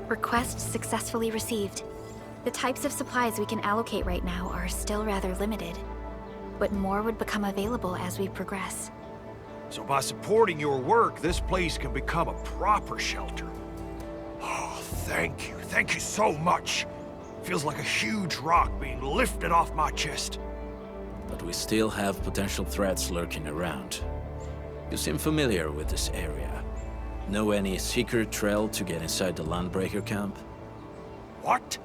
Request successfully received. The types of supplies we can allocate right now are still rather limited, but more would become available as we progress. So by supporting your work, this place can become a proper shelter. Oh, thank you. Thank you so much. Feels like a huge rock being lifted off my chest. But we still have potential threats lurking around. You seem familiar with this area. Know any secret trail to get inside the Landbreaker camp? What?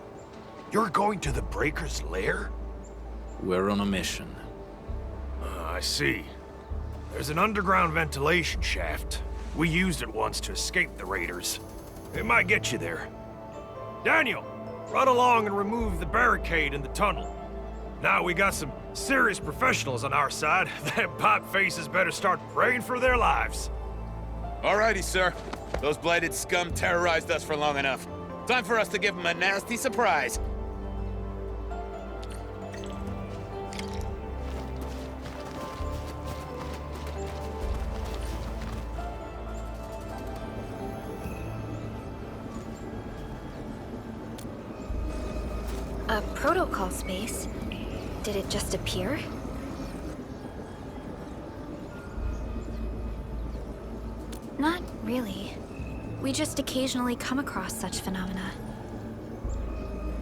You're going to the Breaker's lair? We're on a mission. I see. There's an underground ventilation shaft. We used it once to escape the raiders. It might get you there. Daniel, run along and remove the barricade in the tunnel. Now we got some serious professionals on our side. Them pipe faces better start praying for their lives. Alrighty, sir. Those blighted scum terrorized us for long enough. Time for us to give them a nasty surprise. A protocol space? Did it just appear? Not really. We just occasionally come across such phenomena.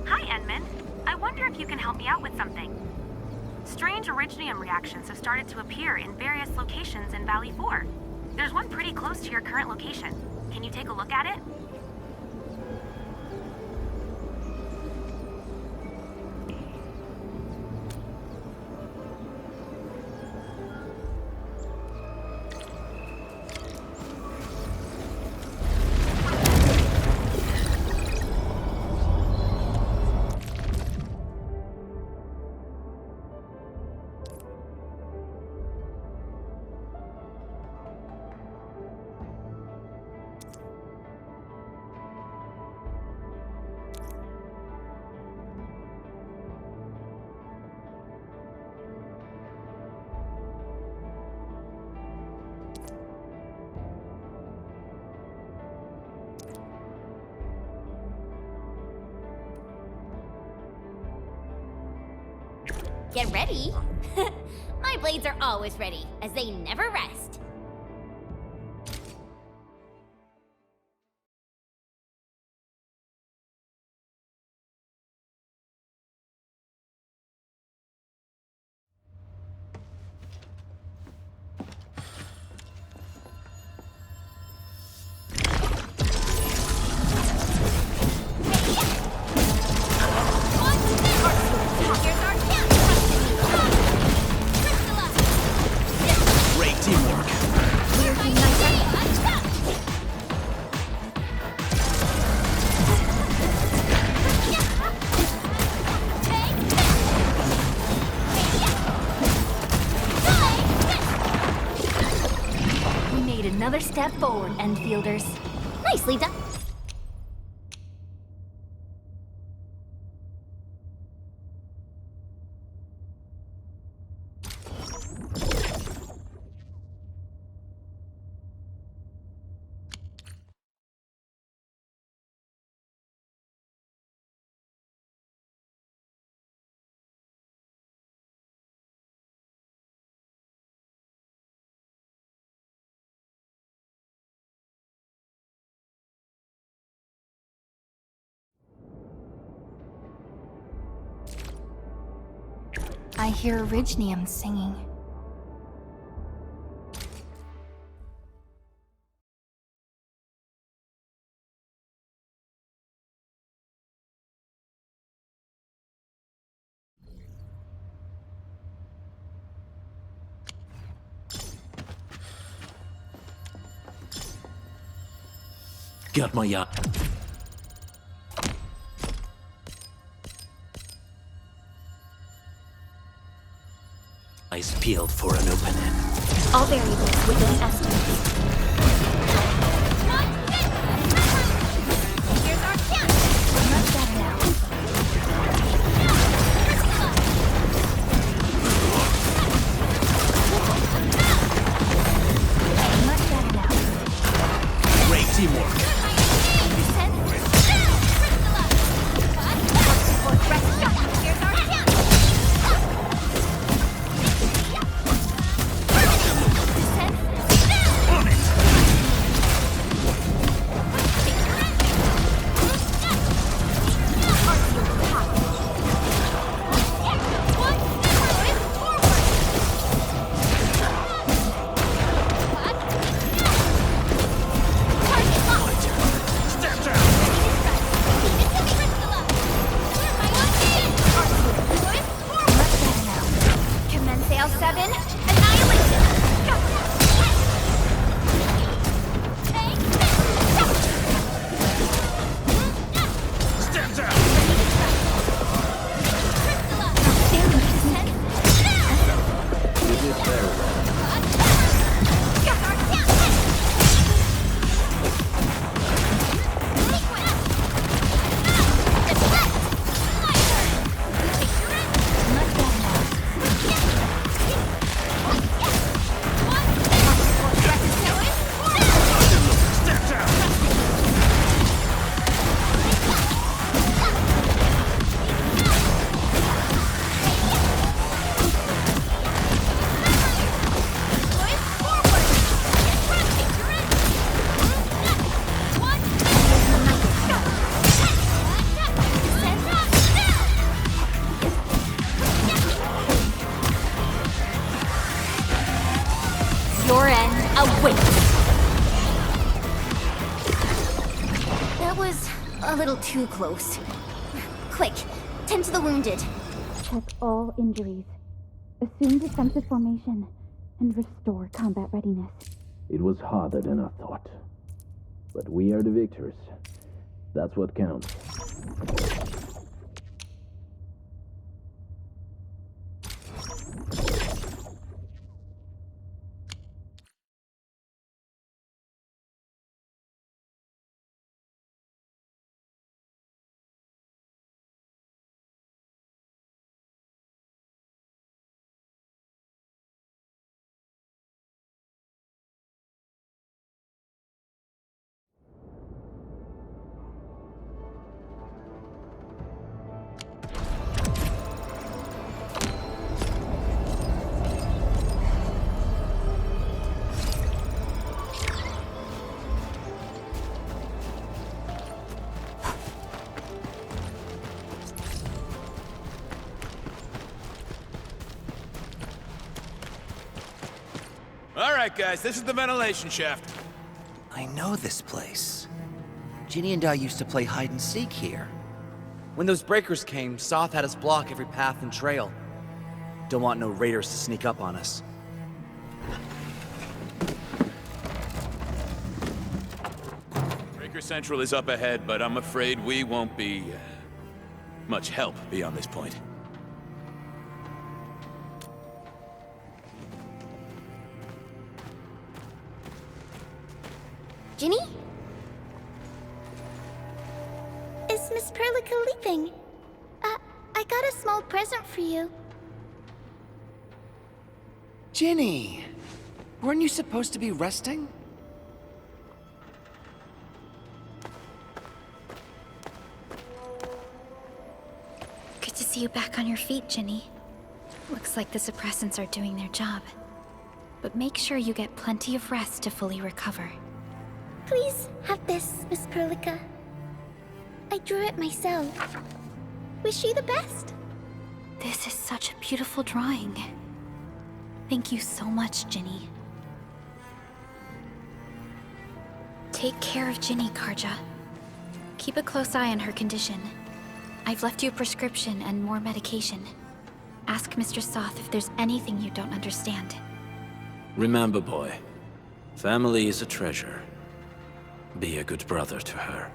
Hi, Edmund. I wonder if you can help me out with something. Strange originium reactions have started to appear in various locations in Valley 4. There's one pretty close to your current location. Can you take a look at it? Get ready! My blades are always ready, as they never rest. Another step forward, Endfielders. Nicely done. I hear Originium singing. Got my yacht. Eyes peeled for an opening. All variables within estimates. Here's our chance! Much better now. Much better now. Great teamwork. Understand? That was a little too close. Quick, tend to the wounded. Check all injuries. Assume defensive formation and restore combat readiness. It was harder than I thought. But we are the victors. That's what counts. All right, guys, this is the ventilation shaft. I know this place. Ginny and I used to play hide and seek here. When those breakers came, Soth had us block every path and trail. Don't want no raiders to sneak up on us. Breaker Central is up ahead, but I'm afraid we won't be much help beyond this point. Ginny? Is Miss Perlica leaving? I got a small present for you. Ginny! Weren't you supposed to be resting? Good to see you back on your feet, Ginny. Looks like the suppressants are doing their job. But make sure you get plenty of rest to fully recover. Please have this, Miss Perlica. I drew it myself. Wish you the best. This is such a beautiful drawing. Thank you so much, Ginny. Take care of Ginny, Karja. Keep a close eye on her condition. I've left you a prescription and more medication. Ask Mr. Soth if there's anything you don't understand. Remember, boy, family is a treasure. Be a good brother to her.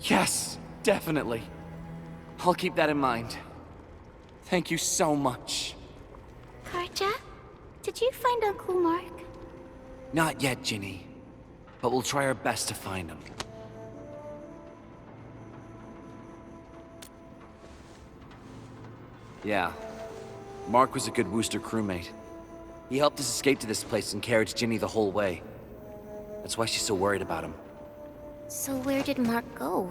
Yes, definitely. I'll keep that in mind. Thank you so much. Karja, did you find Uncle Mark? Not yet, Ginny. But we'll try our best to find him. Yeah. Mark was a good Wooster crewmate. He helped us escape to this place and carried Ginny the whole way. That's why she's so worried about him. So where did Mark go?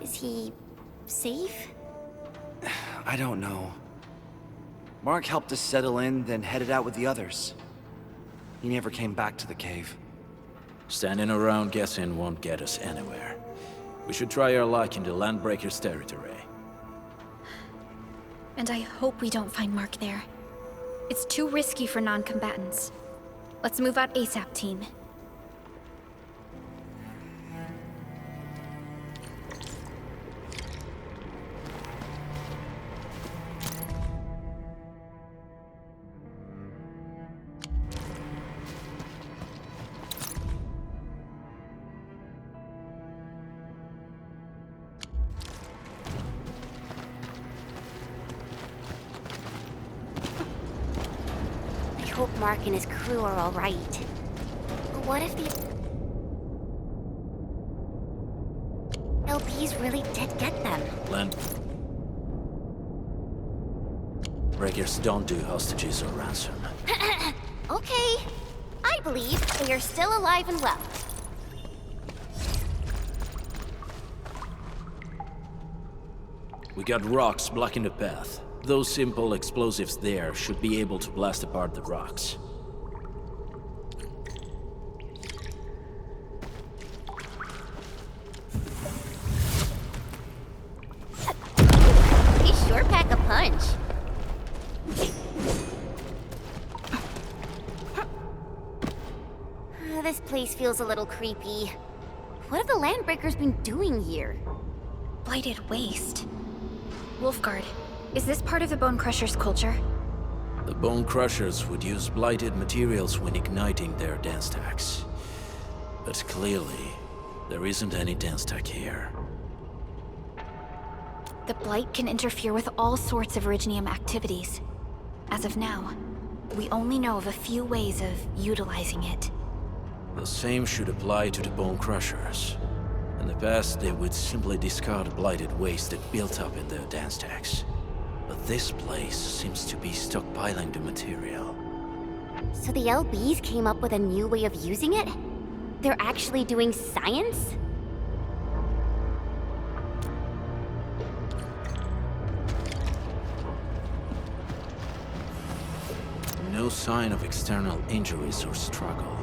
Is he safe? I don't know. Mark helped us settle in, then headed out with the others. He never came back to the cave. Standing around guessing won't get us anywhere. We should try our luck in the Landbreakers' territory. And I hope we don't find Mark there. It's too risky for non-combatants. Let's move out ASAP, team. I hope Mark and his crew are all right. But what if the LBs really did get them? Breakers don't do hostages or ransom. Okay. I believe they are still alive and well. We got rocks blocking the path. Those simple explosives there should be able to blast apart the rocks. They sure pack a punch. This place feels a little creepy. What have the Landbreakers been doing here? Blighted waste. Wolfguard, is this part of the Bone Crusher's culture? The Bone Crushers would use blighted materials when igniting their dance stacks. But clearly, there isn't any dance stack here. The Blight can interfere with all sorts of Originium activities. As of now, we only know of a few ways of utilizing it. The same should apply to the Bone Crushers. In the past, they would simply discard blighted waste that built up in their dance stacks. But this place seems to be stockpiling the material. So the LBs came up with a new way of using it? They're actually doing science? No sign of external injuries or struggle.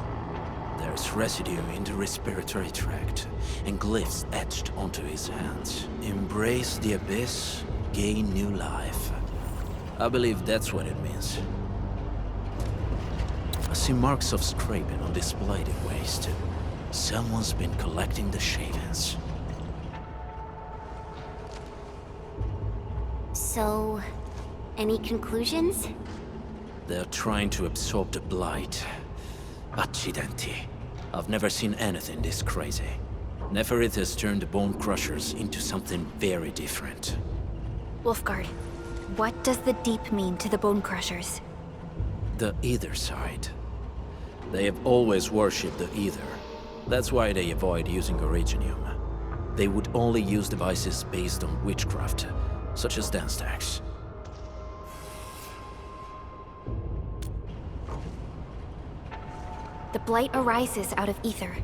There's residue in the respiratory tract, and glyphs etched onto his hands. Embrace the abyss, gain new life. I believe that's what it means. I see marks of scraping on this blighted waste. Someone's been collecting the shavings. So, any conclusions? They're trying to absorb the blight. Accidenti. I've never seen anything this crazy. Neferith has turned the Bone Crushers into something very different. Wolfguard, what does the Deep mean to the Bone Crushers? The Ether side. They have always worshipped the Ether. That's why they avoid using Originium. They would only use devices based on witchcraft, such as dance stacks. The Blight arises out of Ether.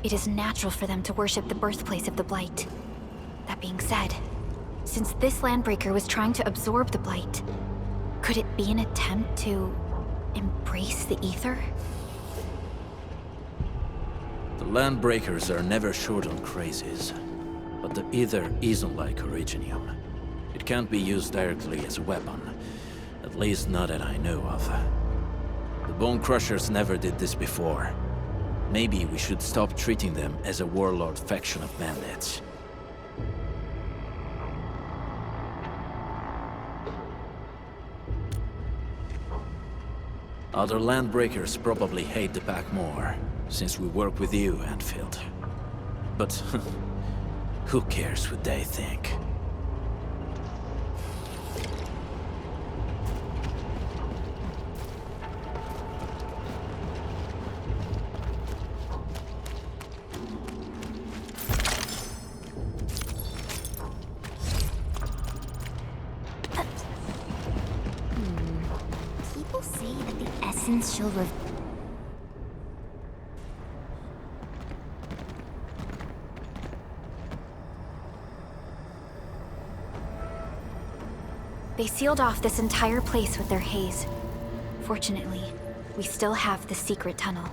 It is natural for them to worship the birthplace of the Blight. That being said, since this Landbreaker was trying to absorb the Blight, could it be an attempt to embrace the Ether? The Landbreakers are never short on crazes, but the Ether isn't like Originium. It can't be used directly as a weapon, at least not that I know of. The Bone Crushers never did this before. Maybe we should stop treating them as a warlord faction of bandits. Other Landbreakers probably hate the pack more, since we work with you, Endfield. But who cares what they think? People say that the essence shall They sealed off this entire place with their haze. Fortunately, we still have the secret tunnel.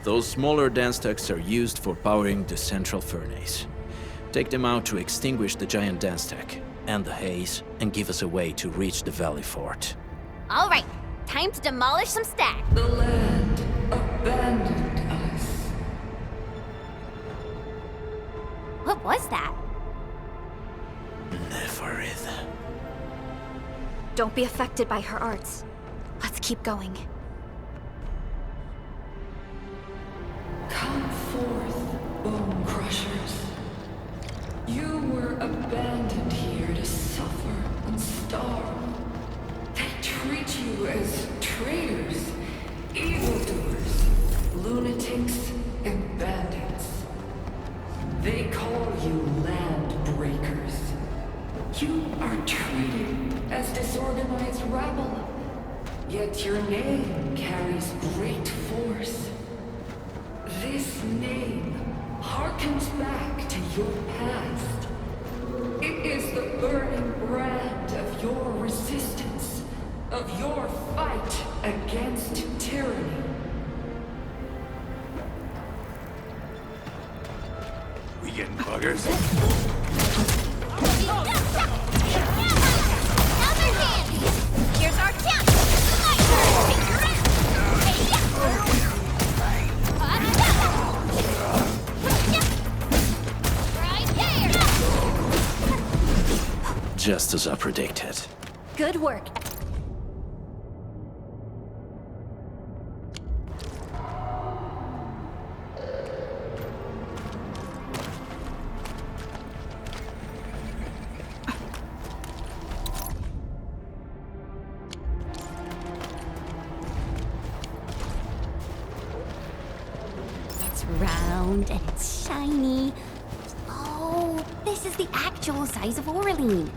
Those smaller dance stacks are used for powering the central furnace. Take them out to extinguish the giant dance stack and the haze, and give us a way to reach the Valley Fort. All right, time to demolish some stacks. The land abandoned us. What was that? Neferith. Don't be affected by her arts. Let's keep going. Come forth, Bone Crushers. You were abandoned here to suffer and starve. They treat you as traitors, evildoers, lunatics, and bandits. They call you land breakers. You are treated as disorganized rabble. Yet your name carries great force. This name harkens back to your past. It is the burning brand of your resistance, of your fight against tyranny. We getting buggers? Here's our chance! Take your ass! Just as I predicted. Good work. It's round and it's shiny. Oh, this is the actual size of Oraline.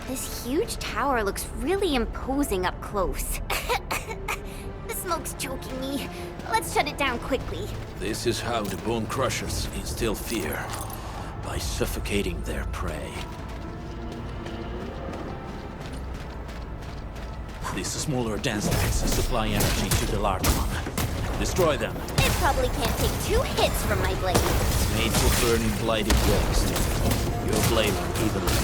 This huge tower looks really imposing up close. The smoke's choking me. Let's shut it down quickly. This is how the Bone Crushers instill fear. By suffocating their prey. These smaller dance stacks supply energy to the large one. Destroy them. It probably can't take 2 hits from my blade. It's made for burning blighted waste. Your blade will evenly.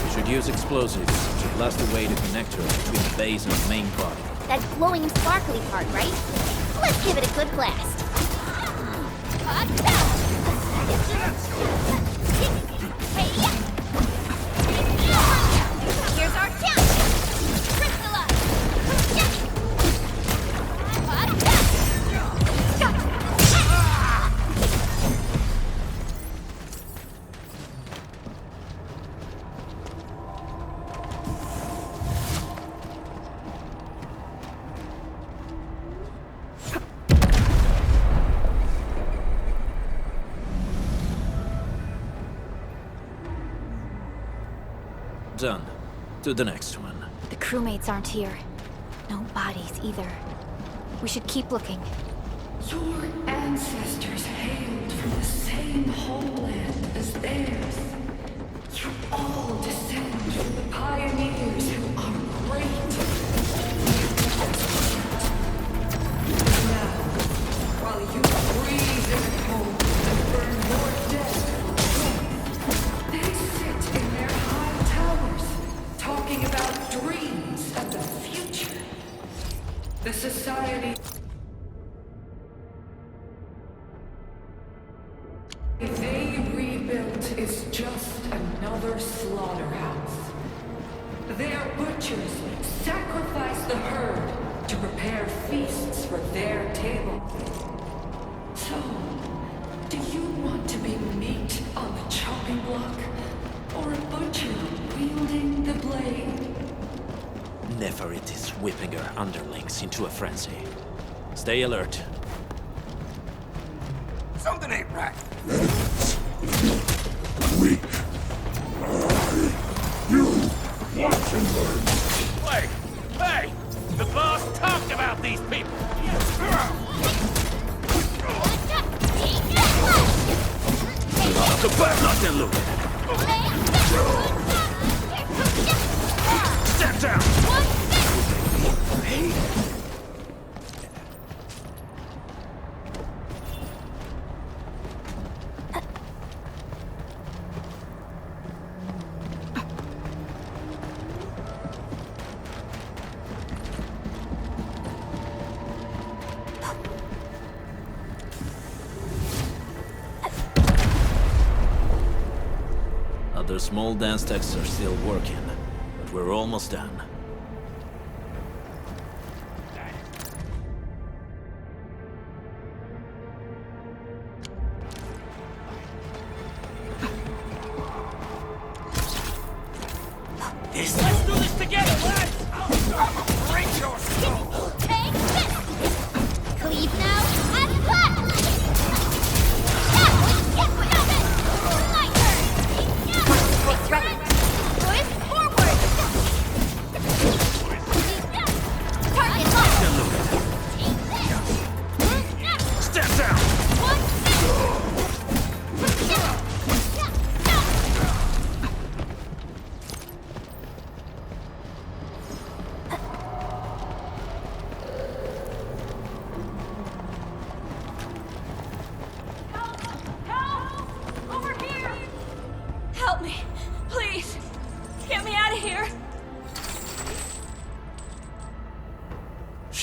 You should use explosives to blast away the connector between the base and the main body. That glowing sparkly part, right? Let's give it a good blast. Here's our chance! Crystallize! Done. To the next one. The crewmates aren't here. No bodies either. We should keep looking. Your ancestors hailed from the same homeland as theirs. You all descend from the pioneers who are great. Now, while you breathe in hope and burn your dead for they sit in their high towers, talking about dreams and the future. The society they rebuilt is just another slaughterhouse. Their butchers sacrifice the herd to prepare feasts for their table. So, do you want to be meat on the chopping block, or a butcher wielding the blade? Neferit is whipping her underlings into a frenzy. Stay alert. Something ain't right. Weak. You watch and learn. Wait! Hey! The boss talked about these people! The bird not in look! Step down! Other small dance stacks are still working, but we're almost done. Let's do this together, lads! Break your skull! Take this! Cleave now and cut!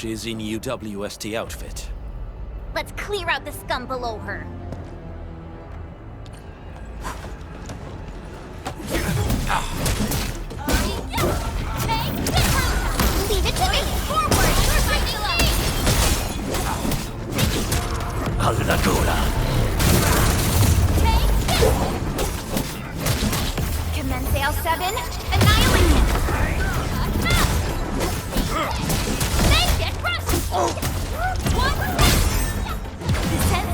she's in UWST outfit. Let's clear out the scum below her. Leave it to me! Forward! You're fighting Commence L7, annihilate him! Make it rush! One descent.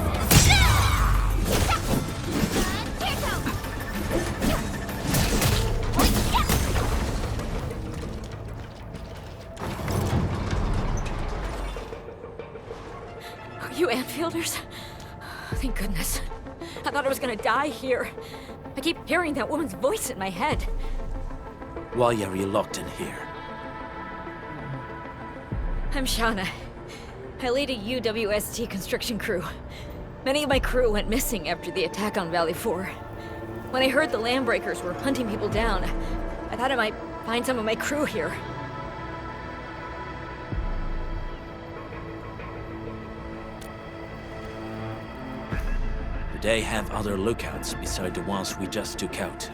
Are you Endfielders? Thank goodness. I thought I was gonna die here. I keep hearing that woman's voice in my head. Why are you locked in here? I'm Shauna. I lead a UWST construction crew. Many of my crew went missing after the attack on Valley 4. When I heard the Landbreakers were hunting people down, I thought I might find some of my crew here. Do they have other lookouts beside the ones we just took out?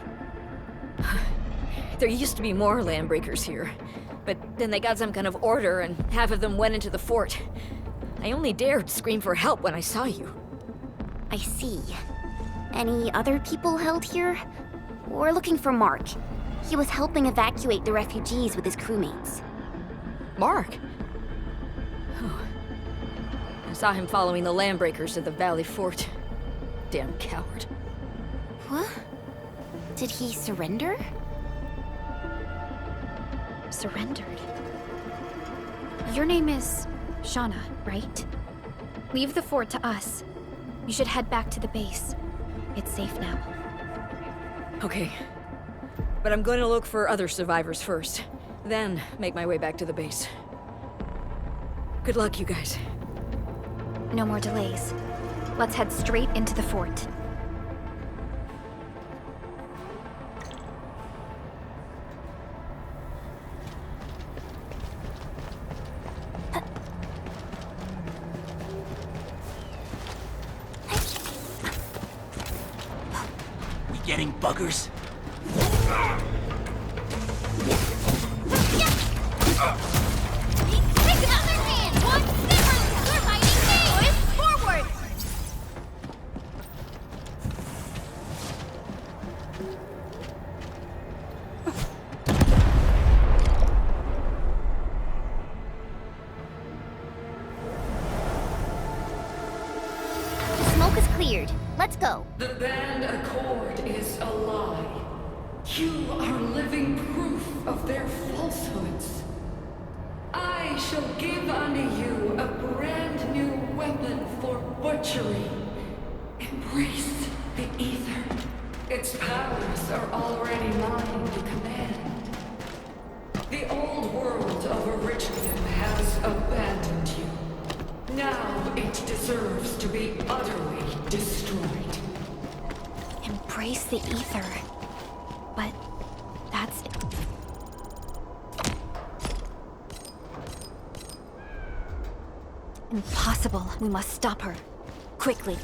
There used to be more Landbreakers here, but then they got some kind of order and half of them went into the fort. I only dared scream for help when I saw you. I see. Any other people held here? We're looking for Mark. He was helping evacuate the refugees with his crewmates. Mark? Oh. I saw him following the Landbreakers to the Valley Fort. Damn coward. What? Did he surrender? Surrendered. Your name is Shauna, right? Leave the fort to us. You should head back to the base. It's safe now. Okay. But I'm going to look for other survivors first. Then make my way back to the base. Good luck, you guys. No more delays. Let's head straight into the fort. We getting buggers? Take another hand! One, you're fighting me! Forward! The smoke is cleared. Let's go. The Band Accord is a lie. You are living proof of their falsehoods. I shall give unto you a brand new weapon for butchery. Embrace the Ether. Its powers are already mine to command. The old world of Originum has abandoned you. Now it deserves to be utterly destroyed. Embrace the ether. But that's... impossible. We must stop her. Quickly.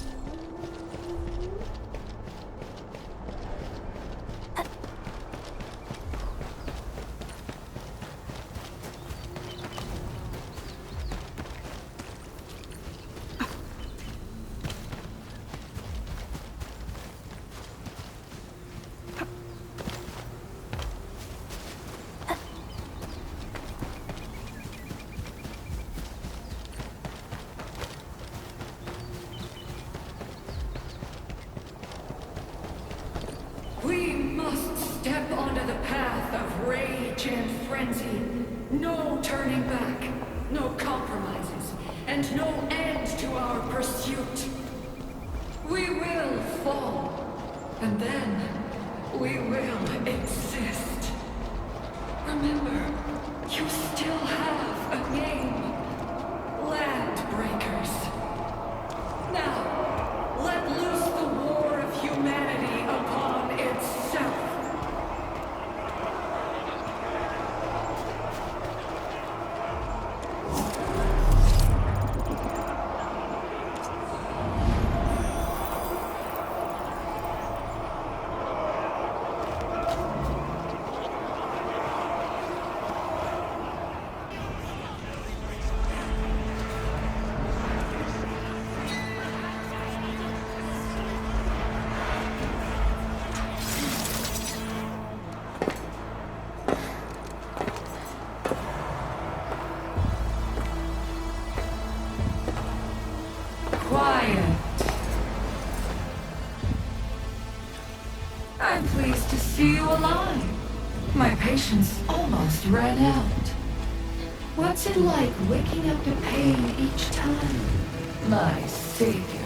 We must step onto the path of rage and frenzy. No turning back, no compromises, and no end to our pursuit. We will fall, and then we will exist. Remember, you still have a name. Landbreakers. Now, let loose the war of humanity upon itself. patience almost ran out. What's it like waking up to pain each time, my savior?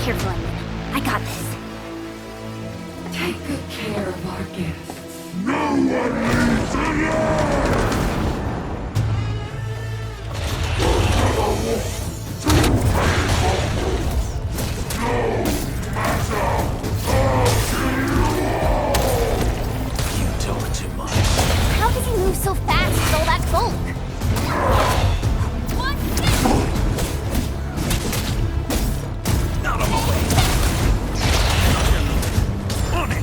Careful, Onion. I got this. Take good care of our guests. You talk too much. How does he move so fast with all that bulk? Out of my way. On it.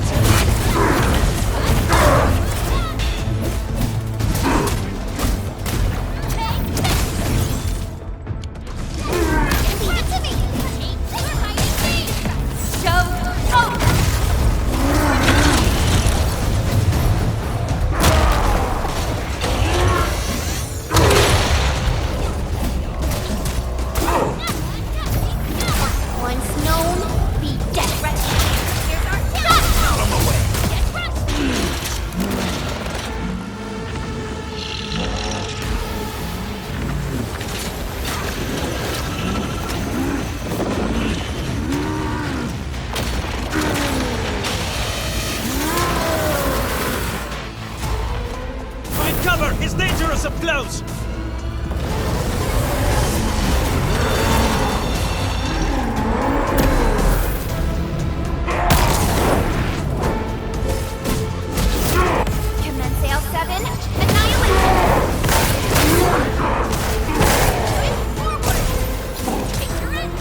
Once known, be dead ready. Here's our shot! Out of my way. Get ready! Find cover! It's dangerous up close! Commence L7, annihilation! Forward! Take your end!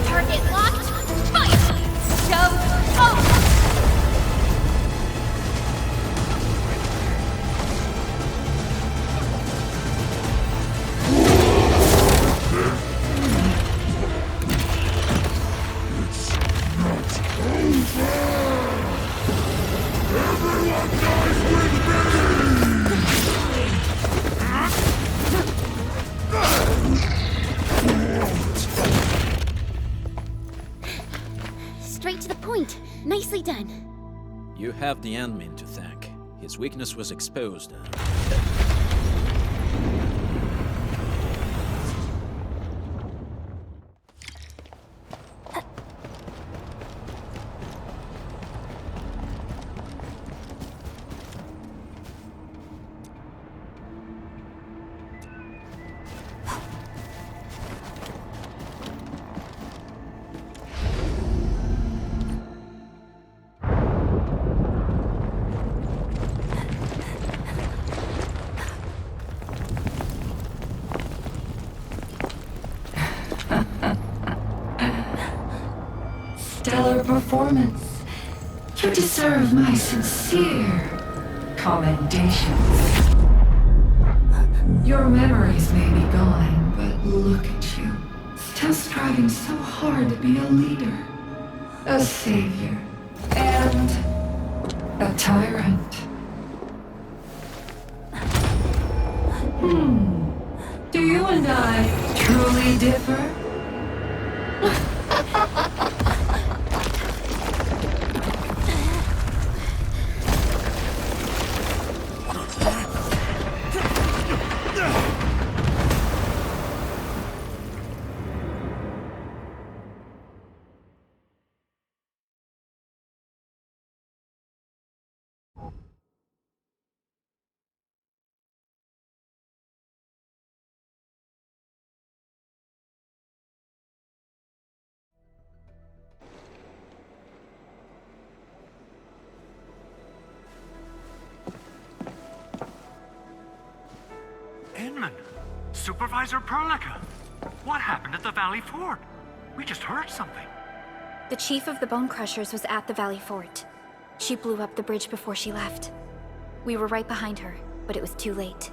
Target locked, fire! Shove, over! Straight to the point. Nicely done. You have the admin to thank. His weakness was exposed. Stellar performance. You deserve my sincere commendations. Your memories may be gone, but look at you. Still striving so hard to be a leader, a savior, and a tyrant. Do you and I truly differ? Inman, Supervisor Perlica, what happened at the Valley Fort? We just heard something. The chief of the Bone Crushers was at the Valley Fort. She blew up the bridge before she left. We were right behind her, but it was too late.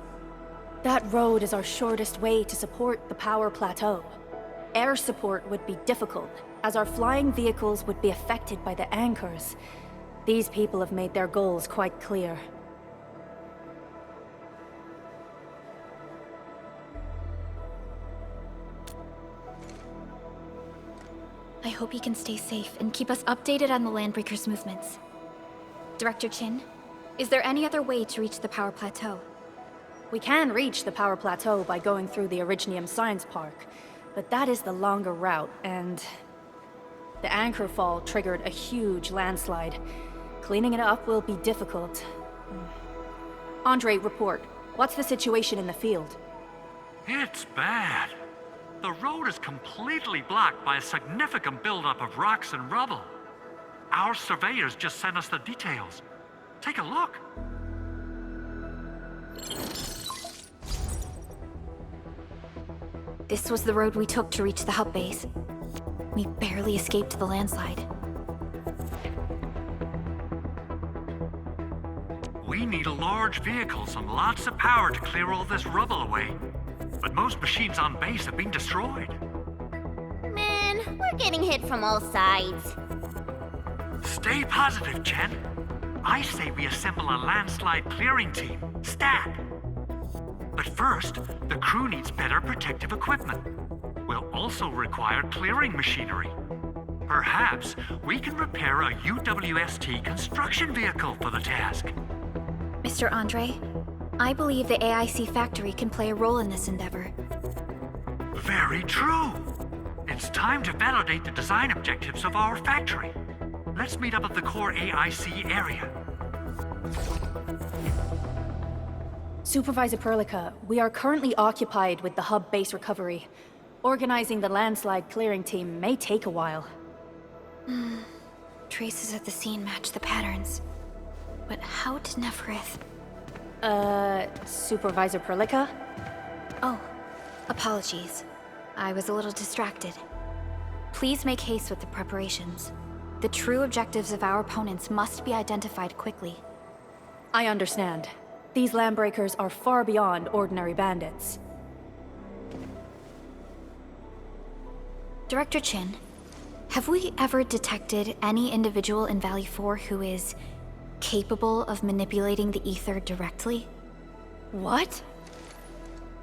That road is our shortest way to support the power plateau. Air support would be difficult, as our flying vehicles would be affected by the anchors. These people have made their goals quite clear. I hope he can stay safe and keep us updated on the Landbreakers' movements. Director Chin, is there any other way to reach the power plateau? We can reach the power plateau by going through the Originium Science Park, but that is the longer route, and the anchor fall triggered a huge landslide. Cleaning it up will be difficult. Andre, report. What's the situation in the field? It's bad. The road is completely blocked by a significant buildup of rocks and rubble. Our surveyors just sent us the details. Take a look. This was the road we took to reach the hub base. We barely escaped the landslide. We need large vehicles and lots of power to clear all this rubble away. But most machines on base have been destroyed. Man, we're getting hit from all sides. Stay positive, Chen. I say we assemble a landslide clearing team, STAT. But first, the crew needs better protective equipment. We'll also require clearing machinery. Perhaps we can repair a UWST construction vehicle for the task. Mr. Andre, I believe the AIC factory can play a role in this endeavor. Very true. It's time to validate the design objectives of our factory. Let's meet up at the core AIC area. Supervisor Perlica, we are currently occupied with the hub base recovery. Organizing the landslide clearing team may take a while. Traces at the scene match the patterns. But how did Neferith... Supervisor Perlica? Oh, apologies. I was a little distracted. Please make haste with the preparations. The true objectives of our opponents must be identified quickly. I understand. These Landbreakers are far beyond ordinary bandits. Director Chin, have we ever detected any individual in Valley 4 who is capable of manipulating the ether directly? What?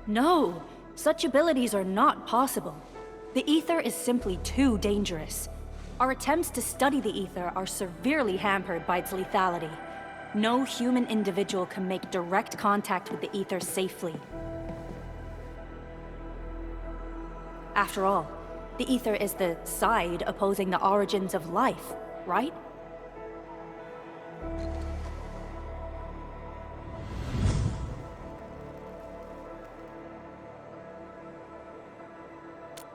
No, such abilities are not possible. The ether is simply too dangerous. Our attempts to study the ether are severely hampered by its lethality. No human individual can make direct contact with the ether safely. After all, the ether is the side opposing the origins of life, right?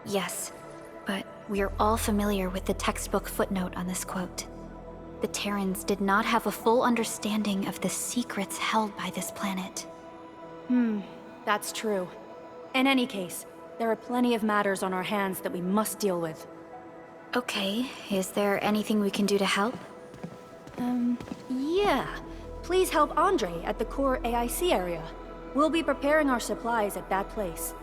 Yes, but we are all familiar with the textbook footnote on this quote. The Terrans did not have a full understanding of the secrets held by this planet. That's true. In any case, there are plenty of matters on our hands that we must deal with. Okay, is there anything we can do to help? Yeah. Please help Andre at the core AIC area. We'll be preparing our supplies at that place.